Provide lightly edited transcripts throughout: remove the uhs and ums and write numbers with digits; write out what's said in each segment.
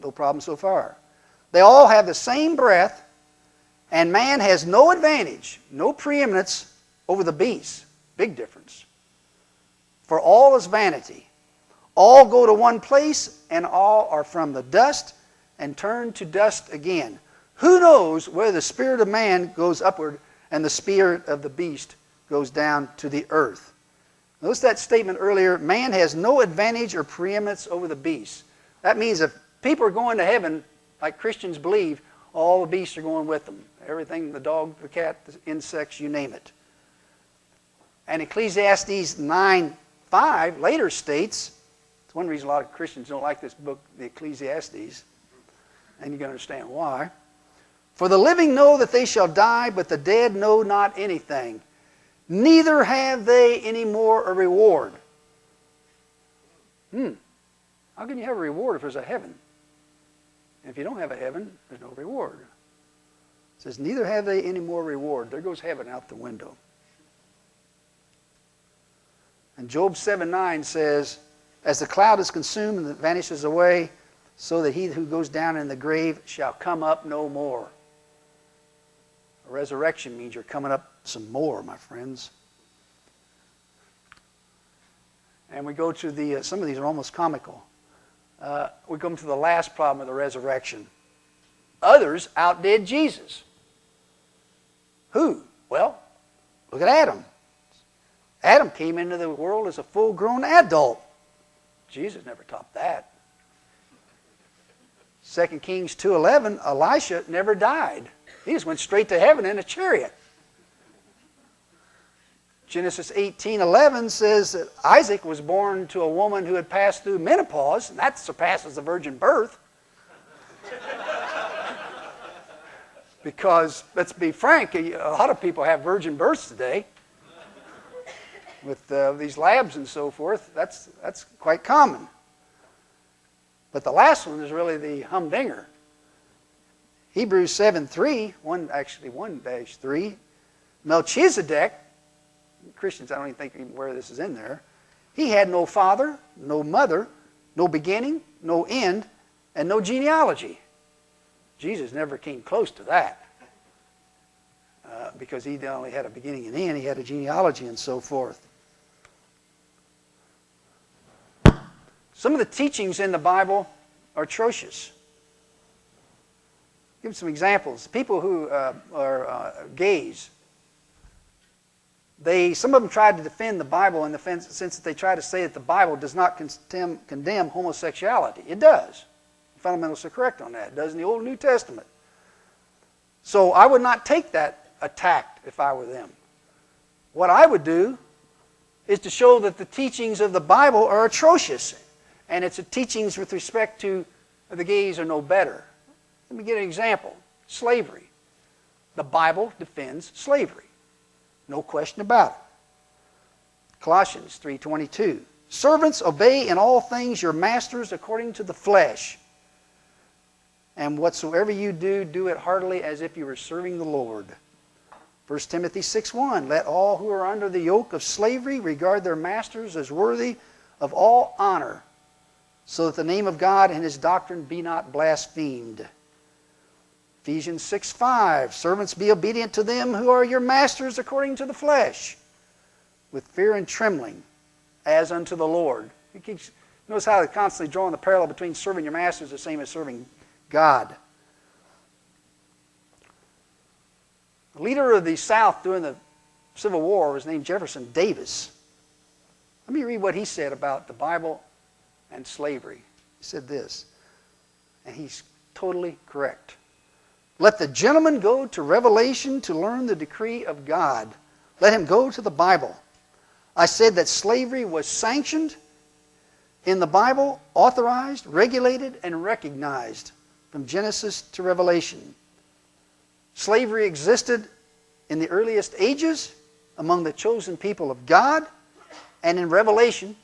No problem so far. They all have the same breath, and man has no advantage, no preeminence over the beasts. Big difference. For all is vanity. All go to one place, and all are from the dust, and turn to dust again. Who knows whether the spirit of man goes upward, and the spirit of the beast goes down to the earth? Notice that statement earlier, man has no advantage or preeminence over the beasts. That means if people are going to heaven, like Christians believe, all the beasts are going with them. Everything, the dog, the cat, the insects, you name it. And Ecclesiastes 9:5 later states, it's one reason a lot of Christians don't like this book, the Ecclesiastes, and you can understand why. For the living know that they shall die, but the dead know not anything. Neither have they any more a reward. How can you have a reward if there's a heaven? And if you don't have a heaven, there's no reward. It says, neither have they any more reward. There goes heaven out the window. And Job 7:9 says, as the cloud is consumed and it vanishes away, so that he who goes down in the grave shall come up no more. A resurrection means you're coming up some more, my friends. And we go to the, some of these are almost comical. We come to the last problem of the resurrection. Others outdid Jesus. Who? Well, look at Adam. Adam came into the world as a full-grown adult. Jesus never topped that. 2 Kings 2:11, Elisha never died. He just went straight to heaven in a chariot. Genesis 18:11 says that Isaac was born to a woman who had passed through menopause, and that surpasses the virgin birth. Because, let's be frank, a lot of people have virgin births today. With these labs and so forth, that's quite common. But the last one is really the humdinger. Hebrews 7:3, 1-3, Melchizedek, Christians, I don't even think where this is in there, he had no father, no mother, no beginning, no end, and no genealogy. Jesus never came close to that. Because he not only had a beginning and end, he had a genealogy and so forth. Some of the teachings in the Bible are atrocious. Give some examples. People who are gays, some of them tried to defend the Bible in the sense that they try to say that the Bible does not condemn homosexuality. It does. The fundamentalists are correct on that. It does in the Old and New Testament. So I would not take that attack if I were them. What I would do is to show that the teachings of the Bible are atrocious, and its teachings with respect to the gays are no better. Let me give an example. Slavery. The Bible defends slavery. No question about it. Colossians 3:22. Servants, obey in all things your masters according to the flesh. And whatsoever you do, do it heartily as if you were serving the Lord. 1 Timothy 6:1. Let all who are under the yoke of slavery regard their masters as worthy of all honor, so that the name of God and his doctrine be not blasphemed. Ephesians 6:5. Servants, be obedient to them who are your masters according to the flesh, with fear and trembling, as unto the Lord. Notice how they're constantly drawing the parallel between serving your masters the same as serving God. The leader of the South during the Civil War was named Jefferson Davis. Let me read what he said about the Bible and slavery. He said this, and he's totally correct. Let the gentleman go to Revelation to learn the decree of God. Let him go to the Bible. I said that slavery was sanctioned in the Bible, authorized, regulated, and recognized from Genesis to Revelation. Slavery existed in the earliest ages among the chosen people of God, and in Revelation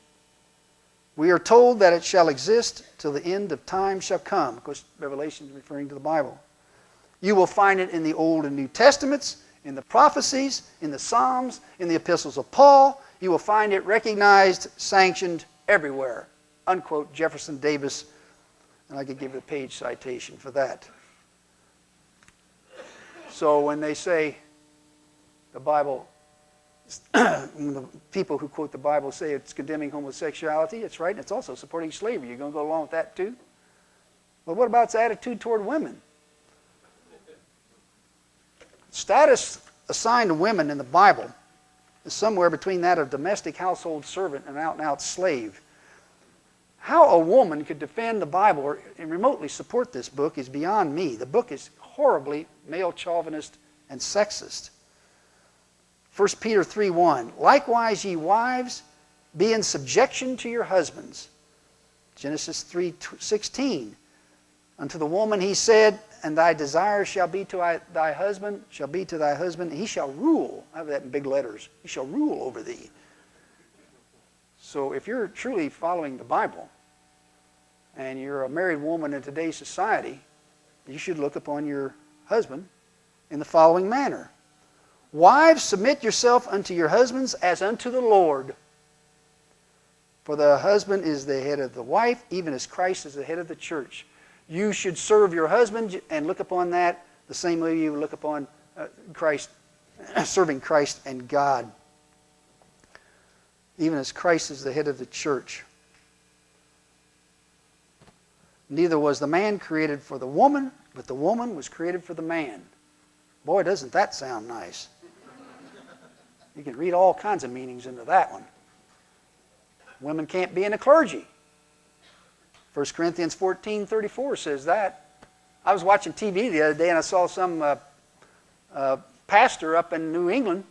we are told that it shall exist till the end of time shall come. Of course, Revelation is referring to the Bible. You will find it in the Old and New Testaments, in the prophecies, in the Psalms, in the epistles of Paul. You will find it recognized, sanctioned everywhere. Unquote, Jefferson Davis And I could give the page citation for that. So when they say the Bible, when the people who quote the Bible say it's condemning homosexuality, it's right, and it's also supporting slavery. You're going to go along with that too? Well, what about its attitude toward women? Status assigned to women in the Bible is somewhere between that of domestic household servant and out-and-out slave. How a woman could defend the Bible or remotely support this book is beyond me. The book is horribly male chauvinist and sexist. 1 Peter 3:1, likewise ye wives, be in subjection to your husbands. Genesis 3:16, unto the woman he said, and thy desire shall be to thy husband, and he shall rule. I have that in big letters. He shall rule over thee. So if you're truly following the Bible, and you're a married woman in today's society, you should look upon your husband in the following manner. Wives, submit yourself unto your husbands as unto the Lord. For the husband is the head of the wife, even as Christ is the head of the church. You should serve your husband and look upon that the same way you look upon Christ, serving Christ and God. Even as Christ is the head of the church. Neither was the man created for the woman, but the woman was created for the man. Boy, doesn't that sound nice. You can read all kinds of meanings into that one. Women can't be in the clergy. 1 Corinthians 14:34 says that. I was watching TV the other day and I saw some pastor up in New England.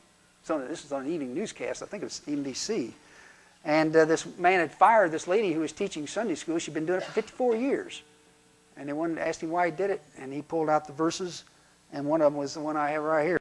This was on an evening newscast. I think it was NBC. And this man had fired this lady who was teaching Sunday school. She'd been doing it for 54 years. And they wanted to ask him why he did it. And he pulled out the verses. And one of them was the one I have right here.